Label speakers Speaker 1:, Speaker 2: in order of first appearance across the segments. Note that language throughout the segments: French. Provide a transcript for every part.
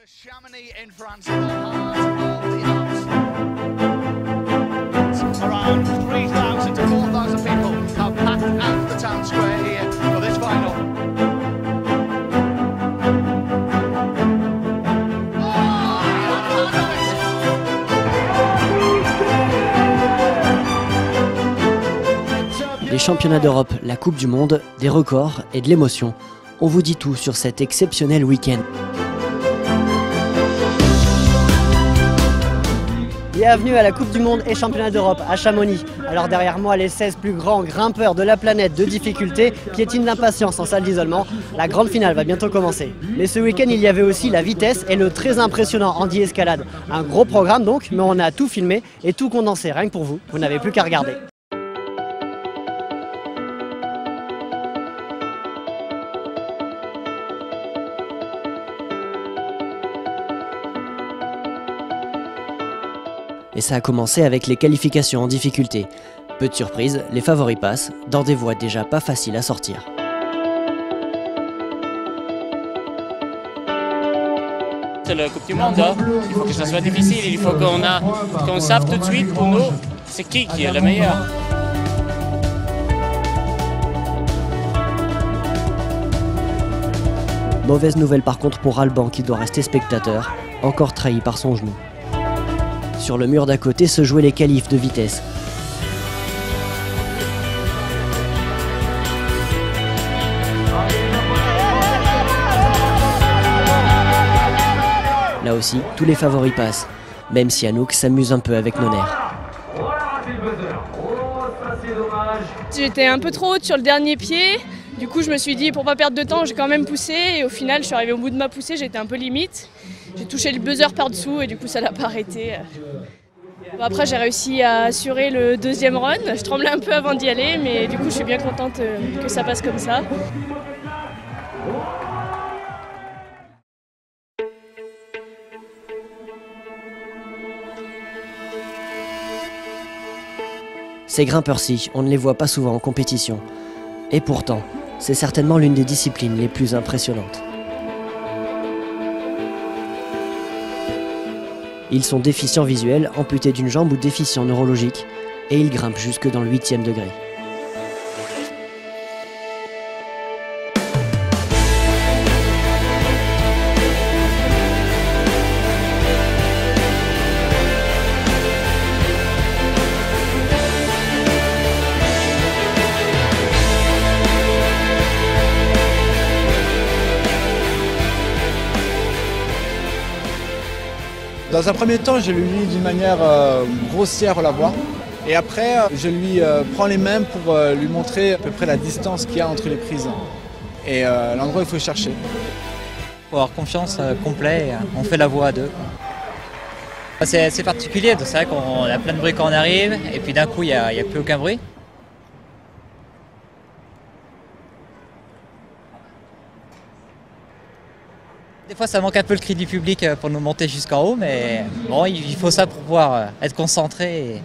Speaker 1: Chamonix in France, in the heart of the Alps. Around 3,000 to 4,000 people have packed out the town square here for this final.
Speaker 2: Les championnats d'Europe, la Coupe du Monde, des records et de l'émotion. On vous dit tout sur cet exceptionnel week-end. Bienvenue à la Coupe du Monde et Championnat d'Europe à Chamonix. Alors derrière moi, les 16 plus grands grimpeurs de la planète de difficulté piétinent d'impatience en salle d'isolement. La grande finale va bientôt commencer. Mais ce week-end, il y avait aussi la vitesse et le très impressionnant handi escalade. Un gros programme donc, mais on a tout filmé et tout condensé rien que pour vous. Vous n'avez plus qu'à regarder. Et ça a commencé avec les qualifications en difficulté. Peu de surprise, les favoris passent, dans des voies déjà pas faciles à sortir.
Speaker 3: C'est la Coupe du Monde, hein. Il faut que ça soit difficile, il faut qu'on sache tout de suite pour nous c'est qui est le meilleur.
Speaker 2: Mauvaise nouvelle par contre pour Alban qui doit rester spectateur, encore trahi par son genou. Sur le mur d'à côté se jouaient les qualifs de vitesse. Là aussi, tous les favoris passent, même si Anouk s'amuse un peu avec nos nerfs.
Speaker 4: J'étais un peu trop haute sur le dernier pied, du coup je me suis dit pour pas perdre de temps j'ai quand même poussé et au final je suis arrivée au bout de ma poussée, j'étais un peu limite. J'ai touché le buzzer par dessous et du coup ça l'a pas arrêté. Après j'ai réussi à assurer le deuxième run, je tremblais un peu avant d'y aller mais du coup je suis bien contente que ça passe comme ça.
Speaker 2: Ces grimpeurs-ci, on ne les voit pas souvent en compétition. Et pourtant, c'est certainement l'une des disciplines les plus impressionnantes. Ils sont déficients visuels, amputés d'une jambe ou déficients neurologiques, et ils grimpent jusque dans le 8e degré.
Speaker 5: Dans un premier temps, je lui lis d'une manière grossière la voie. Et après, je lui prends les mains pour lui montrer à peu près la distance qu'il y a entre les prises. Et l'endroit où il faut chercher.
Speaker 6: Il faut avoir confiance complet, on fait la voie à deux. C'est particulier, c'est vrai qu'on a plein de bruit quand on arrive, et puis d'un coup, il n'y a plus aucun bruit. Des fois, ça manque un peu le cri du public pour nous monter jusqu'en haut, mais bon, il faut ça pour pouvoir être concentré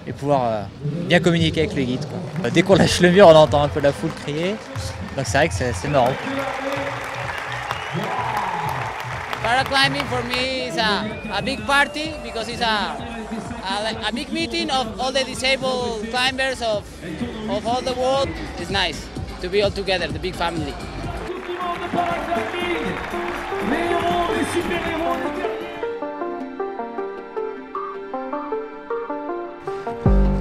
Speaker 6: et pouvoir bien communiquer avec le guide, quoi. Dès qu'on lâche le mur, on entend un peu la foule crier, donc c'est vrai que c'est marrant.
Speaker 7: Paraclimbing for me is a big party because it's a big meeting of all the disabled climbers of all the world. It's nice to be all together, the big family.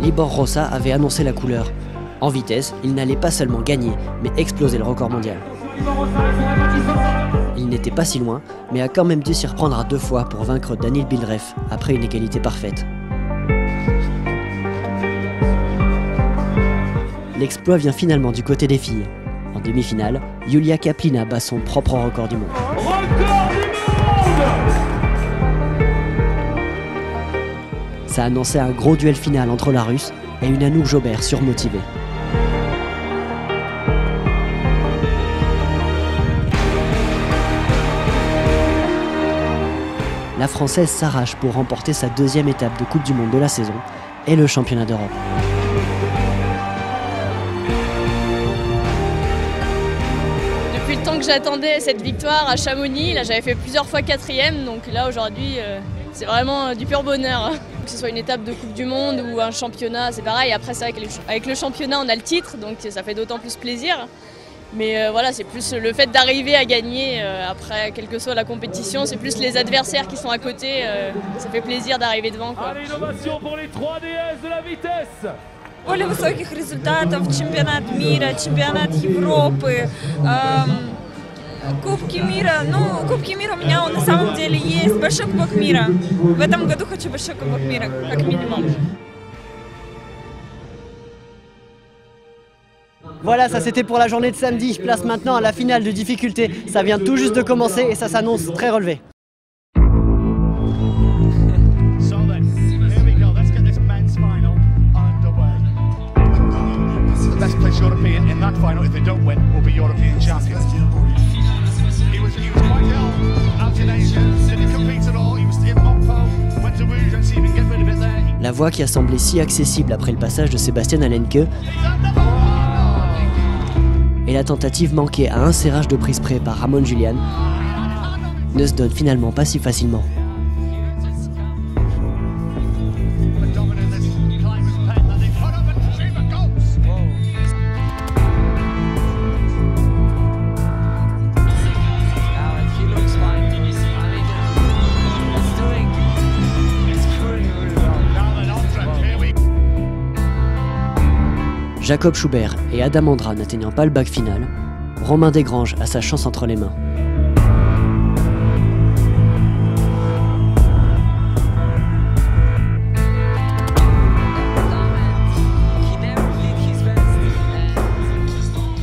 Speaker 2: Libor Rosa avait annoncé la couleur. En vitesse, il n'allait pas seulement gagner, mais exploser le record mondial. Il n'était pas si loin, mais a quand même dû s'y reprendre à 2 fois pour vaincre Daniil Bildreff, après une égalité parfaite. L'exploit vient finalement du côté des filles. En demi-finale, Yulia Kaplina bat son propre record du monde. Ça annonçait un gros duel final entre la Russe et une Anouk Jobert surmotivée. La Française s'arrache pour remporter sa 2e étape de Coupe du Monde de la saison et le championnat d'Europe.
Speaker 4: Depuis le temps que j'attendais cette victoire à Chamonix. Là, j'avais fait plusieurs fois 4e, donc là aujourd'hui, c'est vraiment du pur bonheur. Que ce soit une étape de Coupe du Monde ou un championnat, c'est pareil. Après, c'est vrai qu'avec le championnat, on a le titre, donc ça fait d'autant plus plaisir. Mais voilà, c'est plus le fait d'arriver à gagner après, quelle que soit la compétition, c'est plus les adversaires qui sont à côté. Ça fait plaisir d'arriver devant, quoi.
Speaker 8: L'innovation pour les 3 DS de la vitesse.
Speaker 9: Более высоких результатов, чемпионат мира, чемпионат Европы, Кубки мира. Ну, Кубки мира у меня на самом деле есть, большой Кубок мира. В этом году хочу большой Кубок мира, как минимум.
Speaker 2: Voilà, ça c'était pour la journée de samedi. Place maintenant à la finale de difficulté. Ça vient tout juste de commencer et ça s'annonce très relevé.
Speaker 1: So then, here we go. Let's get this men's final underway. The best placed European in that final, if they don't win, will be European champion. He was quite ill out in Asia. Didn't compete at all. He was in Mokpo, went to Rouge and see if he can get rid of it there.
Speaker 2: La voie qui a semblé si accessible après le passage de Sébastien Alenke et la tentative manquée à un serrage de prise près par Ramon Julián ne se donne finalement pas si facilement. Jacob Schubert et Adam Andra n'atteignant pas le bac final, Romain Desgranges a sa chance entre les mains.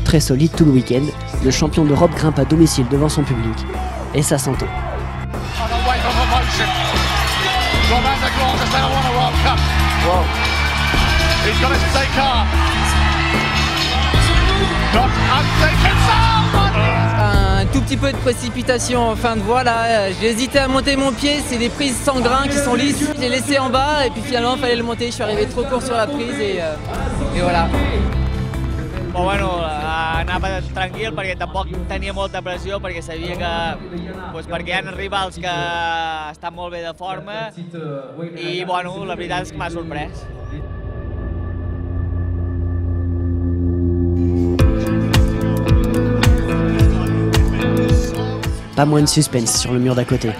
Speaker 2: Très solide tout le week-end, le champion d'Europe grimpe à domicile devant son public, et ça s'entend.
Speaker 10: Un tout petit peu de précipitation en fin de voie là, j'ai hésité à monter mon pied, c'est des prises sans grain qui sont lisses. Je l'ai laissé en bas et puis finalement il fallait le monter, je suis arrivé trop court sur la prise et voilà.
Speaker 11: Però bueno, anava tranquil perquè tampoc tenia molta pressió perquè sabia que perquè hi ha rivals que estan molt bé de forma i bueno, la veritat és que m'ha sorprès.
Speaker 2: Pas moins de suspense sur le mur d'à côté.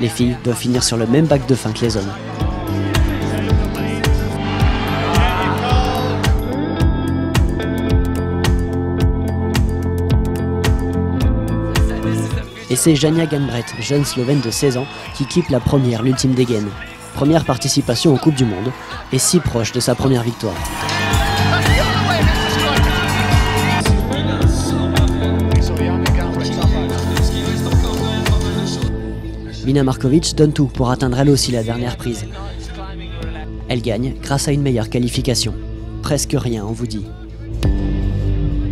Speaker 2: Les filles doivent finir sur le même bac de fin que les hommes. Et c'est Jania Ganbret, jeune Slovène de 16 ans, qui quitte la première, l'ultime dégaine. Première participation aux Coupes du Monde, et si proche de sa première victoire. Mina Markovic donne tout pour atteindre elle aussi la dernière prise. Elle gagne grâce à une meilleure qualification. Presque rien, on vous dit.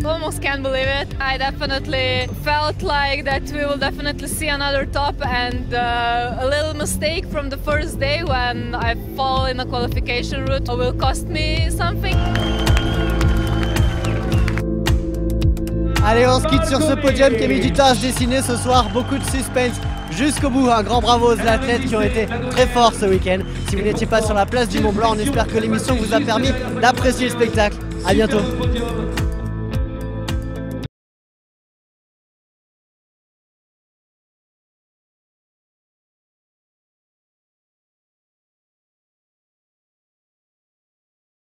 Speaker 12: Almost can't believe it. I definitely felt like that we will definitely see another top, and a little mistake from the first day when I fall in a qualification route will cost me something.
Speaker 2: Allez, on se quitte sur ce podium qui a mis du temps à se dessiner ce soir. Beaucoup de suspense jusqu'au bout. Un grand bravo aux athlètes qui ont été très forts ce week-end. Si vous n'étiez pas sur la place du Mont Blanc, on espère que l'émission vous a permis d'apprécier le spectacle. À bientôt.